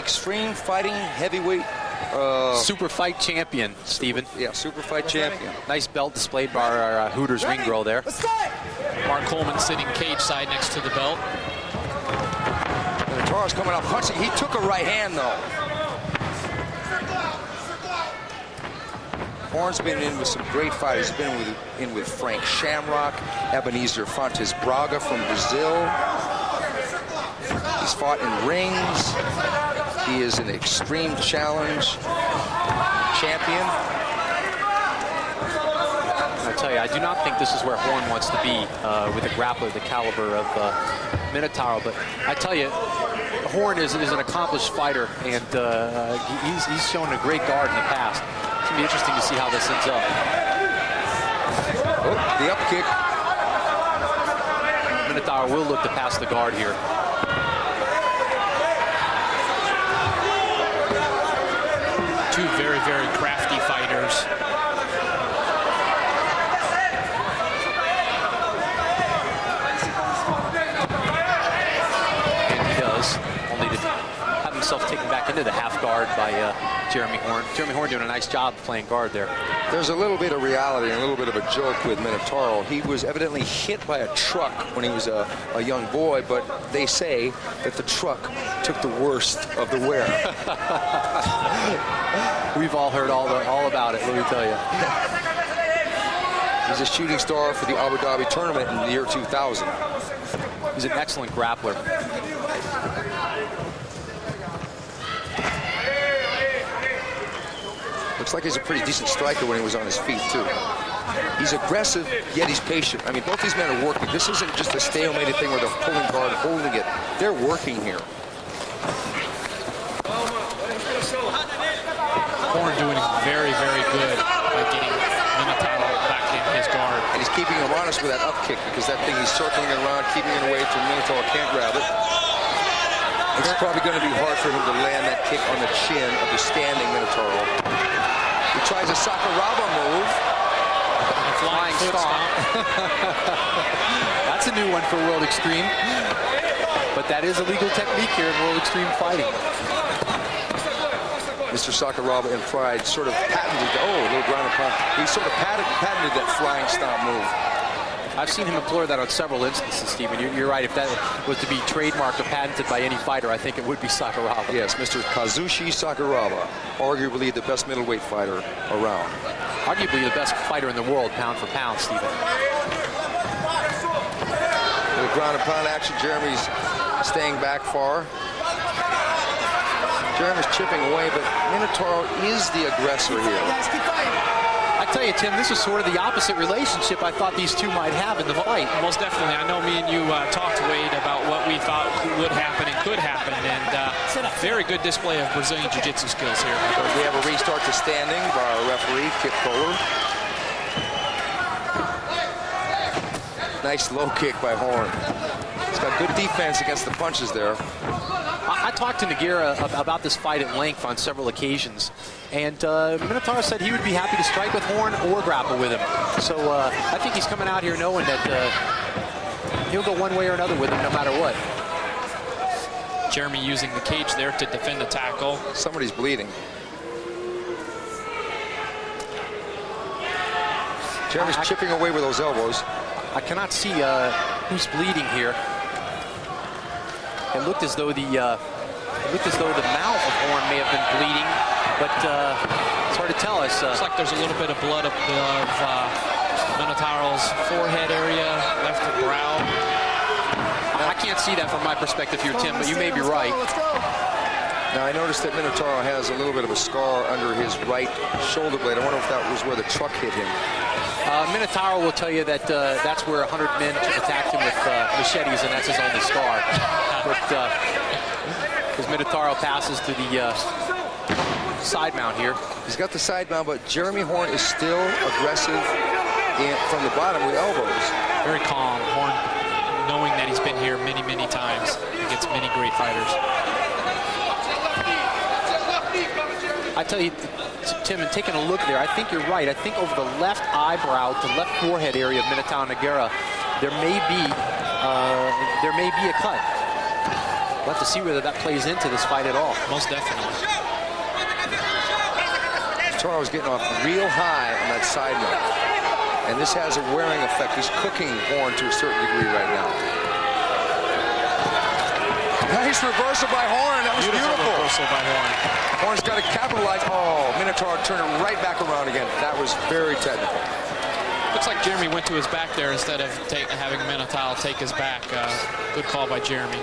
Extreme Fighting Heavyweight Super Fight Champion, Stephen. Yeah, Super Fight Champion. Nice belt displayed by our Hooters ring girl there. Mark Coleman sitting cage side next to the belt. Minotaur's coming out punching. He took a right hand, though. Horn's been in with some great fighters. He's been in with Frank Shamrock, Ebenezer Fontes Braga from Brazil. He's fought in rings. He is an Extreme Challenge champion. I tell you, I do not think this is where Horn wants to be with a grappler the caliber of Minotauro. But I tell you, Horn is an accomplished fighter, and he's shown a great guard in the past. It's going to be interesting to see how this ends up. Oh, the up kick. Minotauro will look to pass the guard here. Two very, very crafty fighters. And he does, only to have himself taken back into the half guard by Jeremy Horn. Jeremy Horn doing a nice job playing guard there. There's a little bit of reality and a little bit of a joke with Minotauro. He was evidently hit by a truck when he was a young boy, but they say that the truck took the worst of the wear. We've all heard all about it, let me tell you. He's a shooting star for the Abu Dhabi tournament in the year 2000. He's an excellent grappler. Looks like he's a pretty decent striker when he was on his feet, too. He's aggressive, yet he's patient. I mean, both these men are working. This isn't just a stalemated thing where they're pulling guard and holding it. They're working here. Horn doing very, very good by getting Minotauro back in his guard. And he's keeping him honest with that up kick, because that thing he's circling it around, keeping it away till Minotauro can't grab it. It's probably going to be hard for him to land that kick on the chin of the standing Minotauro. He tries a Sakuraba move. A flying stomp. That's a new one for World Extreme. But that is a legal technique here in World Extreme Fighting. Mr. Sakuraba in Pride sort of patented, a little ground and pound. He sort of patented that flying stomp move. I've seen him employ that on several instances, Stephen. You're right. If that was to be trademarked or patented by any fighter, I think it would be Sakuraba. Yes, Mr. Kazushi Sakuraba, arguably the best middleweight fighter around. Arguably the best fighter in the world, pound for pound, Stephen. The ground and pound action. Jeremy's staying back far. Jeremy's chipping away, but Minotauro is the aggressor here. I tell you, Tim, this is sort of the opposite relationship I thought these two might have in the fight. Most definitely. I know me and you talked, Wade, about what we thought would happen and could happen, and very good display of Brazilian Jiu-Jitsu skills here. We have a restart to standing by our referee, Kip Kohler. Nice low kick by Horn. He's got good defense against the punches there. I talked to Nogueira about this fight at length on several occasions, and Minotauro said he would be happy to strike with Horn or grapple with him. So I think he's coming out here knowing that he'll go one way or another with him no matter what. Jeremy using the cage there to defend the tackle. Somebody's bleeding. Jeremy's chipping away with those elbows. I cannot see who's bleeding here. It looked as though the mouth of Horn may have been bleeding, but it's hard to tell. Looks like there's a little bit of blood of Minotauro's forehead area, left brow. I can't see that from my perspective here, Tim, but you may be right. Now I noticed that Minotauro has a little bit of a scar under his right shoulder blade. I wonder if that was where the truck hit him. Minotauro will tell you that that's where 100 men attacked him with machetes, and that's his only scar. But as Minotauro passes to the side mount here. He's got the side mount, but Jeremy Horn is still aggressive from the bottom with elbows. Very calm. Horn, knowing that he's been here many, many times against many great fighters. I tell you, Tim, and taking a look there, I think you're right. I think over the left eyebrow to left forehead area of Minotauro Nogueira, there may be a cut. We'll have to see whether that plays into this fight at all. Most definitely. Minotauro is getting off real high on that side note. And this has a wearing effect. He's cooking Horn to a certain degree right now. Nice reversal by Horn. That was beautiful. Reversal by Horn. Horn's got to capitalize. Oh, Minotauro turned it right back around again. That was very technical. Looks like Jeremy went to his back there instead of having Minotauro take his back. Good call by Jeremy.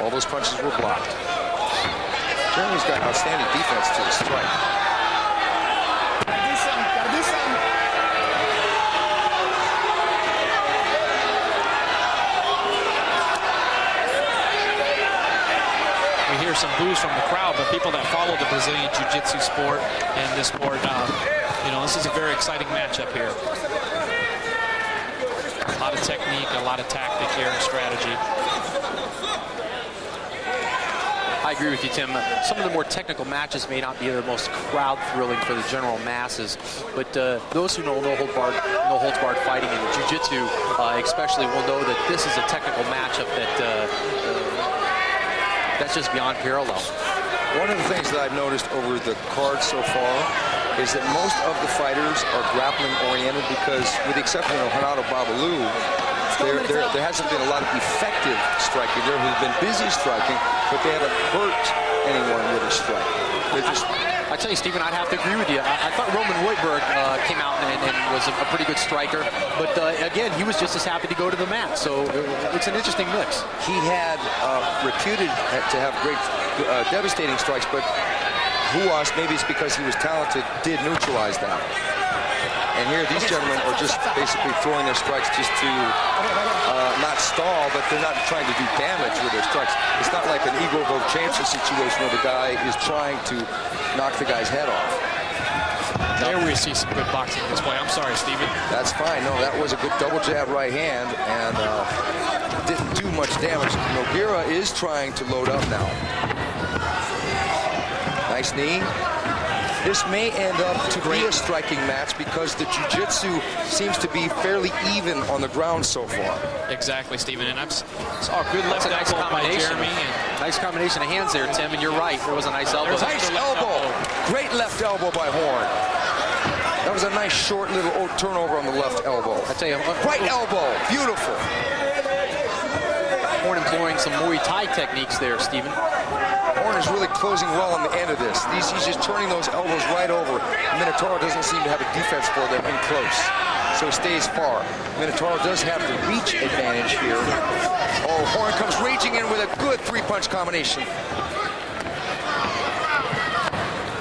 All those punches were blocked. Jeremy's got outstanding defense to his strike. We hear some boos from the crowd, but people that follow the Brazilian Jiu-Jitsu sport and this sport, you know, this is a very exciting matchup here. A lot of technique, a lot of tactic here and strategy. I agree with you, Tim. Some of the more technical matches may not be the most crowd-thrilling for the general masses, but those who know no holds barred fighting in jiu-jitsu especially will know that this is a technical matchup that's just beyond parallel. One of the things that I've noticed over the card so far is that most of the fighters are grappling-oriented because, with the exception of Renato Babalu, there hasn't been a lot of effective striking. There has been busy striking, but they haven't hurt anyone with a strike. I tell you, Stephen, I'd have to agree with you. I thought Roman Woodberg came out and was a pretty good striker, but again, he was just as happy to go to the mat. So it's an interesting mix. He had reputed to have great, devastating strikes, but Ruas, maybe it's because he was talented, did neutralize that. And here, these gentlemen are just basically throwing their strikes just to not stall, but they're not trying to do damage with their strikes. It's not like an Igor Vovchanchyn situation where the guy is trying to knock the guy's head off. There we see some good boxing display. I'm sorry, Steven. That's fine. No, that was a good double jab right hand, and didn't do much damage. Nogueira is trying to load up now. Nice knee. This may end up to be a striking match because the jiu-jitsu seems to be fairly even on the ground so far. Exactly, Stephen. And I saw a good left elbow by Jeremy. Nice combination of hands there, Tim, and you're right. There was a nice elbow. Nice elbow. Great left elbow by Horn. That was a nice short little turnover on the left elbow. I tell you, right elbow. Beautiful. Horn employing some Muay Thai techniques there, Stephen. Horn is really closing well on the end of this. He's just turning those elbows right over. Minotauro doesn't seem to have a defense for them in close, so he stays far. Minotauro does have the reach advantage here. Oh, Horn comes raging in with a good three-punch combination.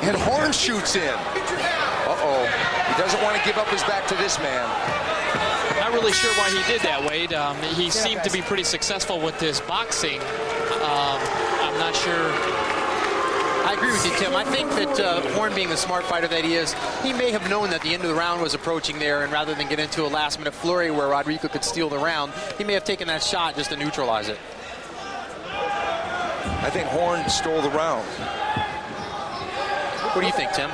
And Horn shoots in. Uh-oh. He doesn't want to give up his back to this man. Not really sure why he did that, Wade. He seemed to be pretty successful with his boxing. I'm not sure. I agree with you, Tim. I think that Horn, being the smart fighter that he is, he may have known that the end of the round was approaching there, and rather than get into a last-minute flurry where Rodrigo could steal the round, he may have taken that shot just to neutralize it. I think Horn stole the round. What do you think, Tim?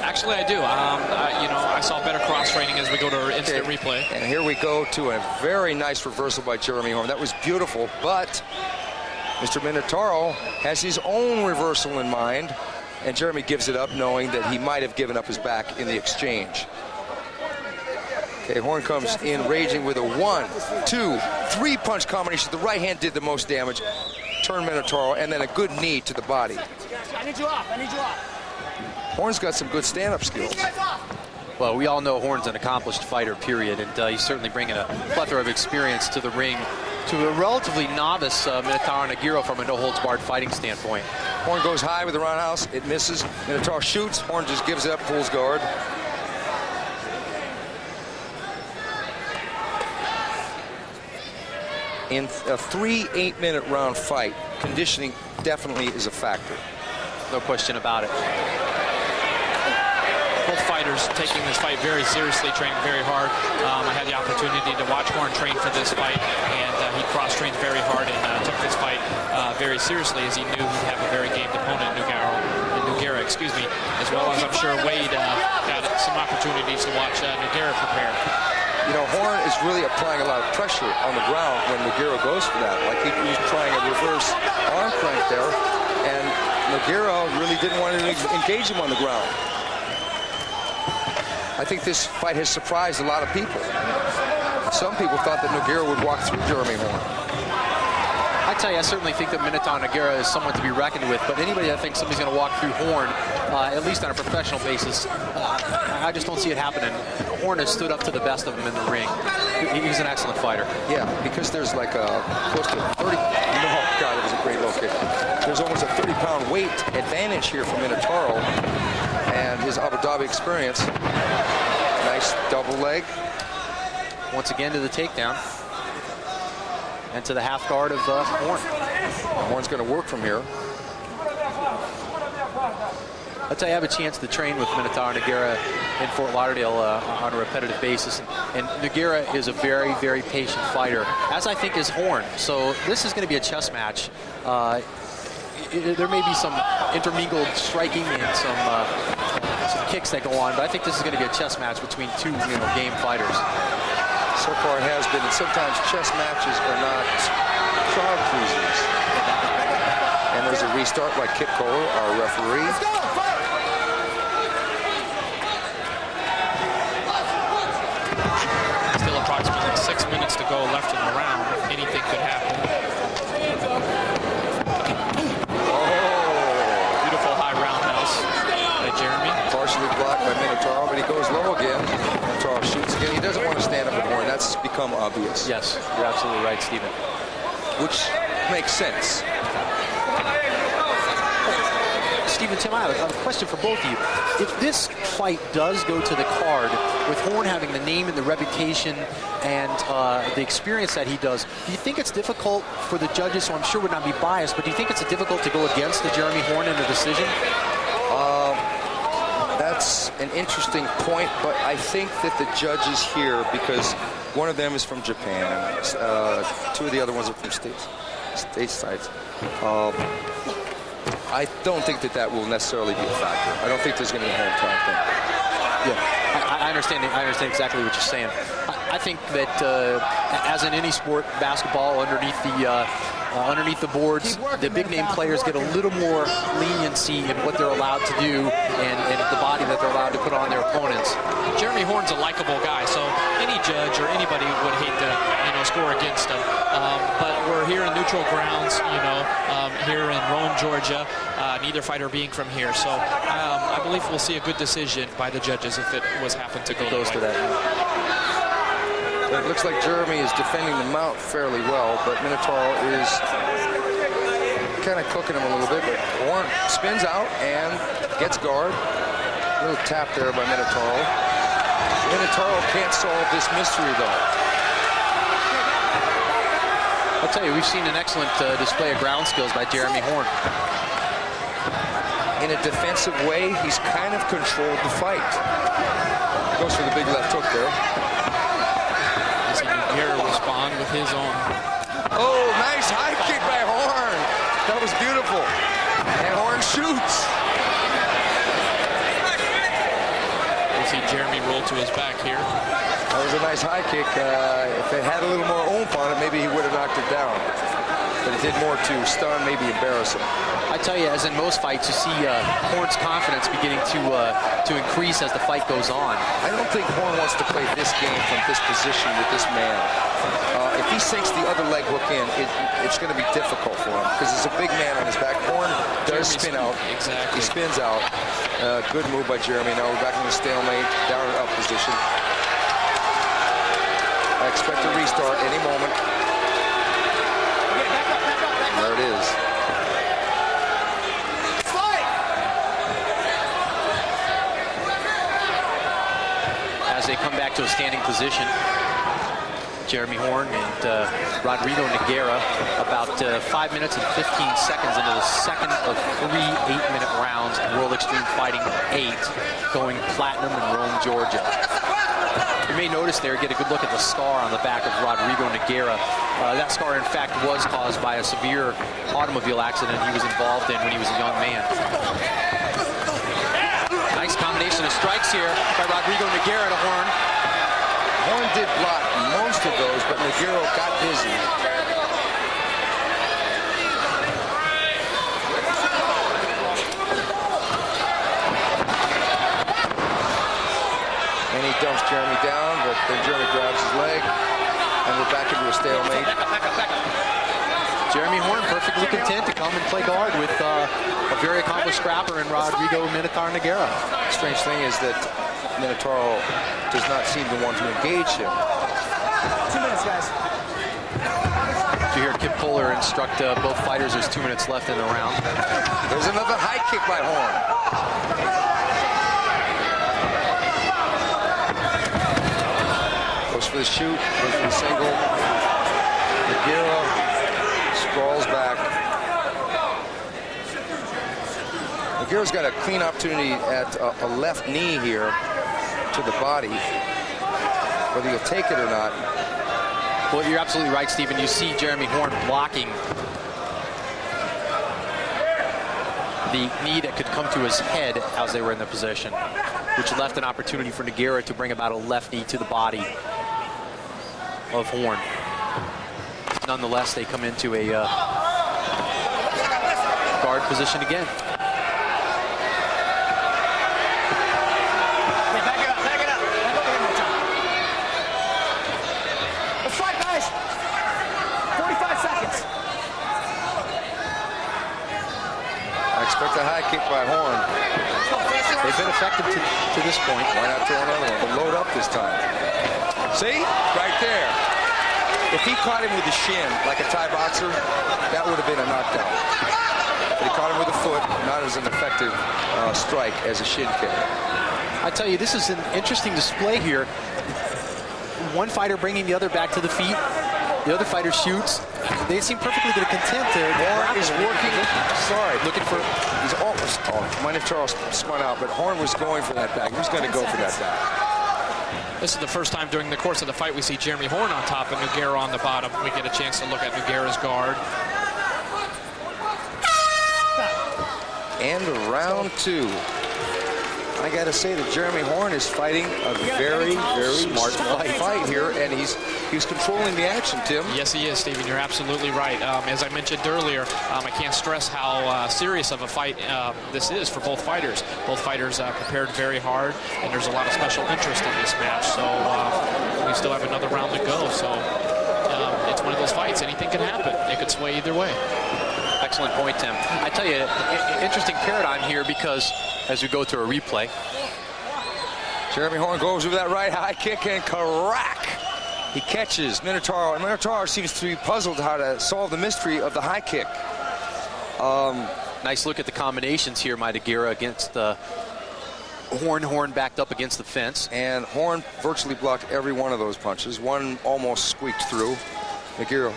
Actually, I do. You know, I saw better cross-training as we go to instant replay. And here we go to a very nice reversal by Jeremy Horn. That was beautiful, but Mr. Minotauro has his own reversal in mind, and Jeremy gives it up knowing that he might have given up his back in the exchange. Okay, Horn comes in raging with a 1, 2, 3-punch combination. The right hand did the most damage. Turn Minotauro, and then a good knee to the body. I need you off. I need you off. Horn's got some good stand-up skills. Well, we all know Horn's an accomplished fighter, period, and he's certainly bringing a plethora of experience to the ring to a relatively novice Minotauro Nogueira from a no-holds-barred fighting standpoint. Horn goes high with the roundhouse. It misses. Minotauro shoots. Horn just gives it up, pulls guard. In a 3 8-minute round fight, conditioning definitely is a factor. No question about it. Both fighters taking this fight very seriously, training very hard. I had the opportunity to watch Horn train for this fight, and he cross-trained very hard and took this fight very seriously, as he knew he'd have a very gamed opponent, Nogueira, excuse me, as well as I'm sure Wade got some opportunities to watch Nogueira prepare. You know, Horn is really applying a lot of pressure on the ground when Nogueira goes for that. Like he's trying a reverse arm crank there, and Nogueira really didn't want to engage him on the ground. I think this fight has surprised a lot of people. Some people thought that Nogueira would walk through Jeremy Horn. I tell you, I certainly think that Minotaur Nogueira is someone to be reckoned with, but anybody that thinks somebody's going to walk through Horn, at least on a professional basis, I just don't see it happening. Horn has stood up to the best of them in the ring. He's an excellent fighter. Yeah, because there's like a close to 30, oh God, it was a great low kick. There's almost a 30-pound weight advantage here for Minotauro and his Abu Dhabi experience. Nice double leg. Once again to the takedown. And to the half guard of Horn. Horn's going to work from here. I'll tell you, I have a chance to train with Minotaur Nogueira in Fort Lauderdale on a repetitive basis. And Nogueira is a very, very patient fighter, as I think is Horn. So this is going to be a chess match. There may be some intermingled striking and some kicks that go on, but I think this is going to be a chess match between two game fighters. So far it has been, and sometimes chess matches are not crowd pleasers. And there's a restart by Kip Kohler, our referee. Still approximately 6 minutes to go left in the round. Anything could happen. Oh, beautiful high roundhouse by Jeremy. Partially blocked by Minotauro, but he goes low again. Minotauro shoots again. He doesn't want to stand up with Horn. That's become obvious. Yes, you're absolutely right, Stephen. Which makes sense. Stephen, Tim, I have a question for both of you. If this fight does go to the card, with Horn having the name and the reputation and the experience that he does, do you think it's difficult for the judges, so I'm sure would not be biased, but do you think it's difficult to go against the Jeremy Horn in a decision? That's an interesting point, but I think that the judges here, because one of them is from Japan, two of the other ones are from statesides. I don't think that will necessarily be a factor. I don't think there's going to be a hometown thing. Yeah, I understand. I understand exactly what you're saying. I think that as in any sport, basketball, underneath the boards, the big name players get a little more leniency in what they're allowed to do and the body that they're allowed to put on their opponents. Jeremy Horn's a likable guy, so any judge or anybody would hate to score against him. But we're here in neutral grounds, here in Rome, Georgia. Neither fighter being from here, so I believe we'll see a good decision by the judges if it was happened to go close to that. It looks like Jeremy is defending the mount fairly well, but Minotauro is kind of cooking him a little bit. But Horn spins out and gets guard. A little tap there by Minotauro. Minotauro can't solve this mystery, though. I'll tell you, we've seen an excellent display of ground skills by Jeremy Horn. In a defensive way, he's kind of controlled the fight. Goes for the big left hook there. Nogueira respond with his own. Oh, nice high kick by Horn. That was beautiful. And Horn shoots. We'll see Jeremy roll to his back here. That was a nice high kick. If it had a little more oomph on it, maybe he would have knocked it down. But it did more to stun, maybe embarrass him. I tell you, as in most fights, you see Horn's confidence beginning to increase as the fight goes on. I don't think Horn wants to play this game from this position with this man. If he sinks the other leg hook in, it's going to be difficult for him because it's a big man on his back. Horn does spin out. Exactly. He spins out. Good move by Jeremy. Now we're back in the stalemate, down and up position. I expect a restart any moment. There it is. As they come back to a standing position, Jeremy Horn and Rodrigo Nogueira about 5 minutes and 15 seconds into the second of 3 8-minute rounds in World Extreme Fighting 8, going platinum in Rome, Georgia. You may notice there, get a good look at the scar on the back of Rodrigo Nogueira. That scar, in fact, was caused by a severe automobile accident he was involved in when he was a young man. Nice combination of strikes here by Rodrigo Nogueira to Horn. Horn did block most of those, but Nogueira got busy. And he dumps Jeremy down, but then Jeremy grabs his leg, and we're back into a stalemate. Jeremy Horn perfectly content to come and play guard with a very accomplished scrapper in Rodrigo Minotaur Nogueira. Strange thing is that Minotaur does not seem to want to engage him. 2 minutes, guys. You hear Kip Kohler instruct both fighters. There's 2 minutes left in the round. There's another high kick by Horn. Goes for the shoot, goes for the single. Nogueira sprawls back. Nogueira's got a clean opportunity at a left knee here to the body. Whether he'll take it or not. Well, you're absolutely right, Stephen. You see Jeremy Horn blocking the knee that could come to his head as they were in the position, which left an opportunity for Nogueira to bring about a left knee to the body of Horn. Nonetheless, they come into a guard position again. Expect a high kick by Horn. They've been effective to this point. Why not throw another one? But load up this time. See? Right there. If he caught him with the shin, like a Thai boxer, that would have been a knockdown. But he caught him with a foot, not as an effective strike as a shin kick. I tell you, this is an interesting display here. One fighter bringing the other back to the feet. The other fighter shoots. They seem perfectly content to. Horn is working. Sorry, looking for. He's almost. Oh, mind if Charles spun out, but Horn was going for that back. He was going to go for that back. This is the first time during the course of the fight we see Jeremy Horn on top and Nogueira on the bottom. We get a chance to look at Nogueira's guard. And round 2. I got to say that Jeremy Horn is fighting a very, very smart fight here, and he's controlling the action, Tim. Yes, he is, Stephen. You're absolutely right. As I mentioned earlier, I can't stress how serious of a fight this is for both fighters. Both fighters prepared very hard, and there's a lot of special interest in this match. So we still have another round to go. So it's one of those fights. Anything can happen. It could sway either way. Excellent point, Tim. I tell you, interesting paradigm here because as we go to a replay. Jeremy Horn goes with that right high kick and crack. He catches Minotaur, and Minotaur seems to be puzzled how to solve the mystery of the high kick. Nice look at the combinations here, Nogueira against the Horn backed up against the fence. And Horn virtually blocked every one of those punches. One almost squeaked through. Nogueira.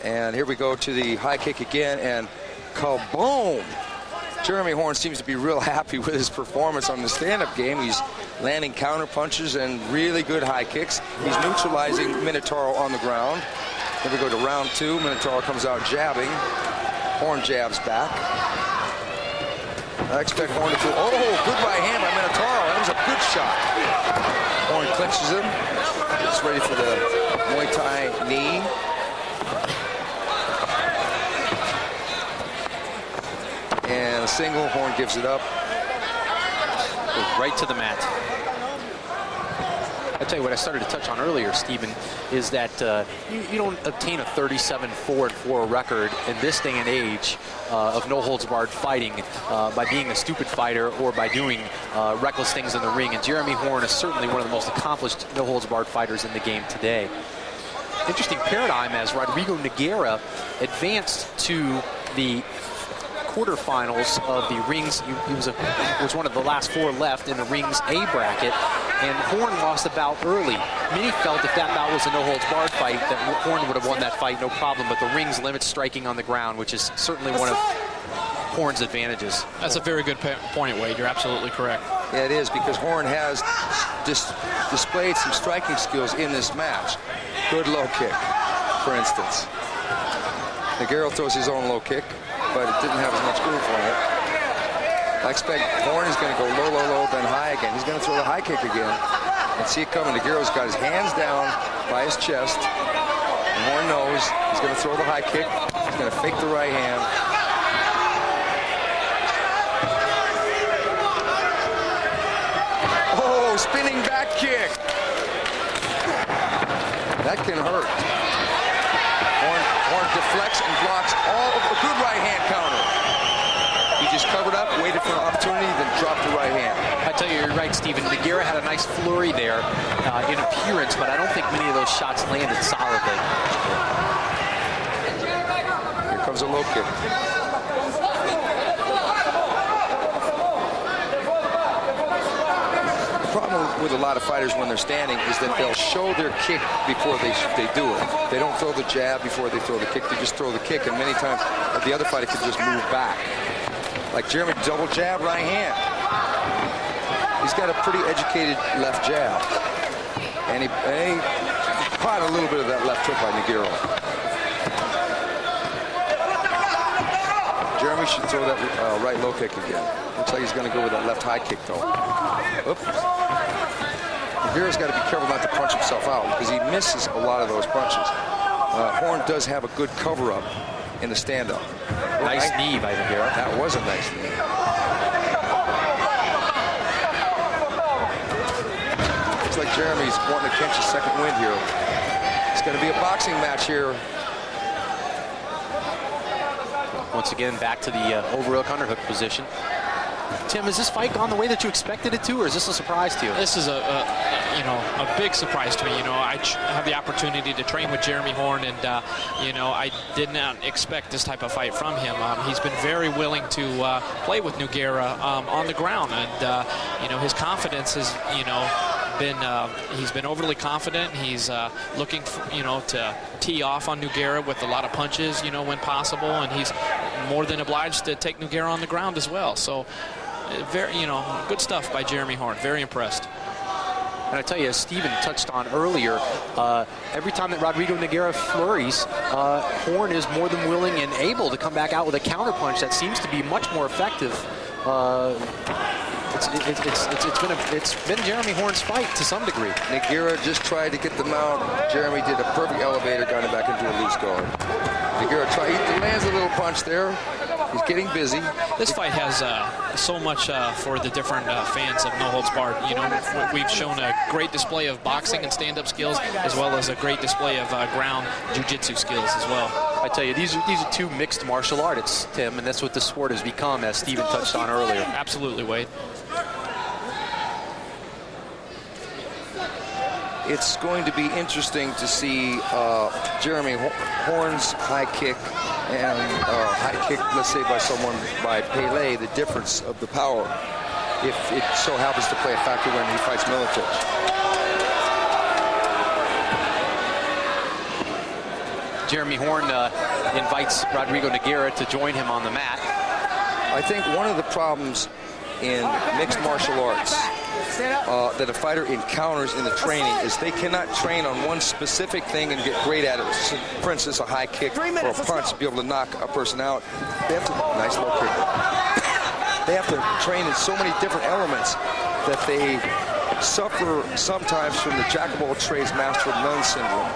And here we go to the high kick again, and kaboom! Jeremy Horn seems to be real happy with his performance on the stand-up game. He's landing counter punches and really good high kicks. He's neutralizing Minotaur on the ground. Then we go to round 2. Minotaur comes out jabbing. Horn jabs back. I expect Horn to do, oh, good right hand by Minotaur. That was a good shot. Horn clinches him. Gets ready for the Muay Thai knee. And a single, Horn gives it up. Goes right to the mat. I tell you what I started to touch on earlier, Stephen, is that you don't obtain a 37-4-4 record in this day and age of no-holds-barred fighting by being a stupid fighter or by doing reckless things in the ring. And Jeremy Horn is certainly one of the most accomplished no-holds-barred fighters in the game today. Interesting paradigm as Rodrigo Nogueira advanced to the quarterfinals of the rings. He was one of the last 4 left in the rings A bracket, and Horn lost the bout early. Many felt if that bout was a no-holds-barred fight that Horn would have won that fight no problem, but the rings limit striking on the ground, which is certainly one of Horn's advantages. That's a very good point, Wade. You're absolutely correct. Yeah, it is, because Horn has displayed some striking skills in this match. Good low kick, for instance. Nogueira throws his own low kick, but it didn't have as much groove on it. I expect Horn is going to go low, low, low, then high again. He's going to throw the high kick again. And see it coming. Nogueira's got his hands down by his chest. And Horn knows he's going to throw the high kick. He's going to fake the right hand. Oh, spinning back kick. That can hurt. Horn deflects and blocks all of a good right hand counter. He just covered up, waited for an opportunity, then dropped the right hand. I tell you, you're right, Stephen. Nogueira had a nice flurry there in appearance, but I don't think many of those shots landed solidly. Here comes a low kick. The problem with a lot of fighters when they're standing is that they'll show their kick before they do it. They don't throw the jab before they throw the kick. They just throw the kick, and many times the other fighter can just move back. Like Jeremy, double jab, right hand. He's got a pretty educated left jab. And he caught a little bit of that left hook by Nogueira. Jeremy should throw that right low kick again. Looks like he's going to go with that left high kick, though. Oops. Nogueira's got to be careful not to punch himself out because he misses a lot of those punches. Horn does have a good cover-up in the stand-up. Nice knee by Nogueira. That was a nice knee. Looks like Jeremy's wanting to catch a second wind here. It's going to be a boxing match here. Once again, back to the overhook underhook position. Tim, has this fight gone the way that you expected it to, or is this a surprise to you? This is a big surprise to me. I have the opportunity to train with Jeremy Horn, and I did not expect this type of fight from him. He's been very willing to play with Nogueira on the ground, and his confidence has he's been overly confident. He's looking for, to tee off on Nogueira with a lot of punches, when possible, and he's more than obliged to take Nogueira on the ground as well. So very, good stuff by Jeremy Horn. Very impressed. And I tell you, as Stephen touched on earlier, every time that Rodrigo Nogueira flurries, Horn is more than willing and able to come back out with a counterpunch that seems to be much more effective. It's been Jeremy Horn's fight to some degree. Nogueira just tried to get the mount. Jeremy did a perfect elevator, got him back into a loose guard. Nogueira he lands a little punch there. He's getting busy. This fight has so much for the different fans of No Holds Barred. We've shown a great display of boxing and stand-up skills, as well as a great display of ground jiu-jitsu skills as well. I tell you, these are two mixed martial artists, Tim, and that's what the sport has become, as Stephen touched on earlier. Absolutely, Wade. It's going to be interesting to see Jeremy Horn's high kick and high kick, let's say by Pele, the difference of the power, if it so happens to play a factor when he fights Miletich. Jeremy Horn invites Rodrigo Nogueira to join him on the mat. I think one of the problems in mixed martial arts that a fighter encounters in the training is they cannot train on one specific thing and get great at it. So, for instance, a high kick or a punch to be able to knock a person out. They have to, nice low kick. They have to train in so many different elements that they suffer sometimes from the jack of all trades, master of none syndrome.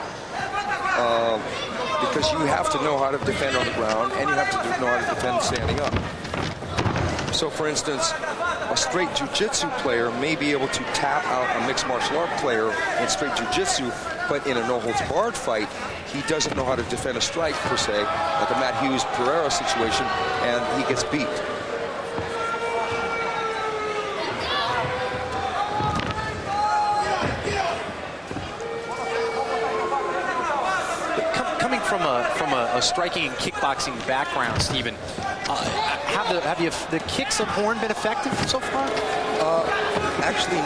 Because you have to know how to defend on the ground and you have to know how to defend standing up. So, for instance, a straight jiu-jitsu player may be able to tap out a mixed martial art player in straight jiu-jitsu, but in a no-holds-barred fight, he doesn't know how to defend a strike, per se, like a Matt Hughes-Pereira situation, and he gets beat. Coming from a striking and kickboxing background, Stephen, have the kicks of Horn been effective so far? Actually,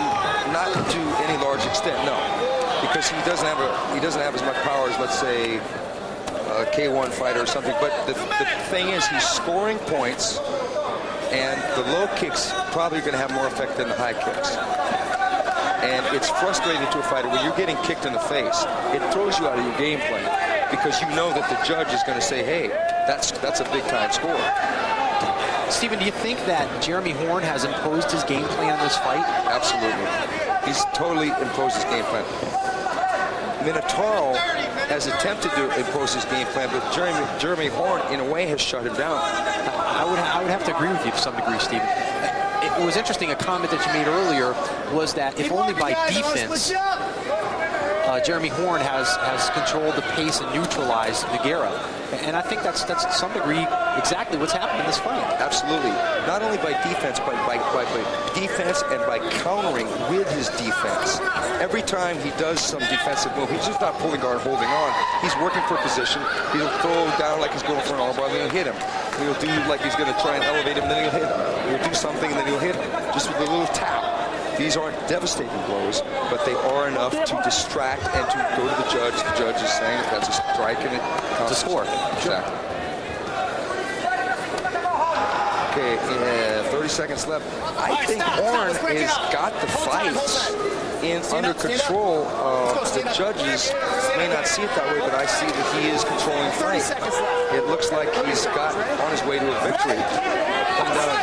not to any large extent, no, because he doesn't have as much power as, let's say, a K1 fighter or something. But the thing is, he's scoring points, and the low kicks probably going to have more effect than the high kicks. And it's frustrating to a fighter when you're getting kicked in the face. It throws you out of your game plan because you know that the judge is going to say, "Hey, that's a big time score." Stephen, do you think that Jeremy Horn has imposed his game plan in this fight? Absolutely. He's totally imposed his game plan. Minotauro has attempted to impose his game plan, but Jeremy Horn, in a way, has shut him down. I would have to agree with you to some degree, Stephen. It was interesting, a comment that you made earlier was that if only by defense, Jeremy Horn has controlled the pace and neutralized Nogueira. And I think that's to some degree exactly what's happened in this fight. Absolutely. Not only by defense, but by defense and by countering with his defense. Every time he does some defensive move, he's just not pulling guard, holding on. He's working for position. He'll throw down like he's going for an armbar, then he'll hit him. He'll do like he's going to try and elevate him, then he'll hit him. He'll do something, and then he'll hit him. Just with a little tap. These aren't devastating blows, but they are enough to distract and to go to the judge. The judge is saying that's a strike and it's a score. Exactly. Okay, 30 seconds left. I think Horn has got the fight under control. The judges may not see it that way, but I see that he is controlling the fight. It looks like he's got on his way to a victory. Coming down to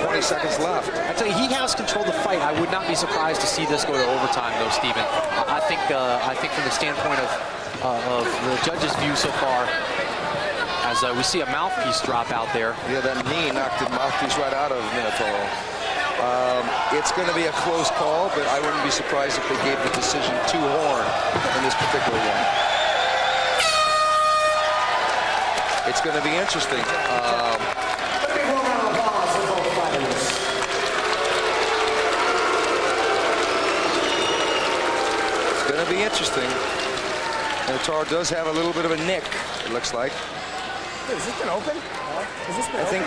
20 seconds left. I tell you, he has controlled the fight. I would not be surprised to see this go to overtime, though, Stephen. I think from the standpoint of the judges' view so far, as we see a mouthpiece drop out there. Yeah, that knee knocked the mouthpiece right out of Minotauro. It's going to be a close call, but I wouldn't be surprised if they gave the decision to Horn in this particular one. It's going to be interesting. It's going to be interesting. Minotauro does have a little bit of a nick, it looks like. Has this been open? I think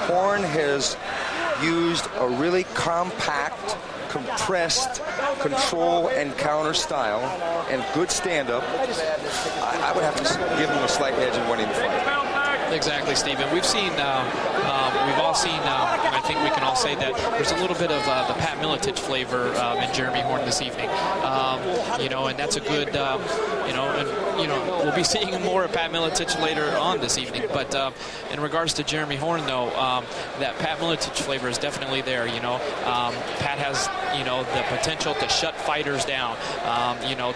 Horn has used a really compact, compressed control and counter style and good stand-up. I would have to give him a slight edge in winning the fight. Exactly, Stephen. We've seen, we've all seen, and I think we can all say that there's a little bit of the Pat Miletich flavor in Jeremy Horn this evening. You know, and that's a good, we'll be seeing more of Pat Miletich later on this evening. But in regards to Jeremy Horn, though, that Pat Miletich flavor is definitely there. You know, Pat has, the potential to shut fighters down.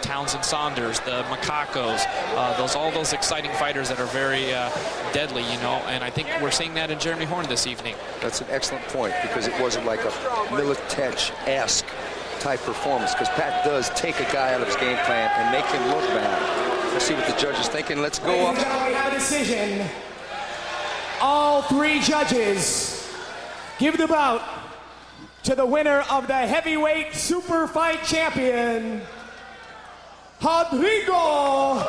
Townsend Saunders, the Macacos, all those exciting fighters that are very deadly, and I think we're seeing that in Jeremy Horn this evening. That's an excellent point, because it wasn't like a Miletich-esque type performance, because Pat does take a guy out of his game plan and make him look bad. Let's see what the judge is thinking. Let's go up. We have a decision. All three judges give the bout to the winner of the heavyweight super fight champion, Rodrigo.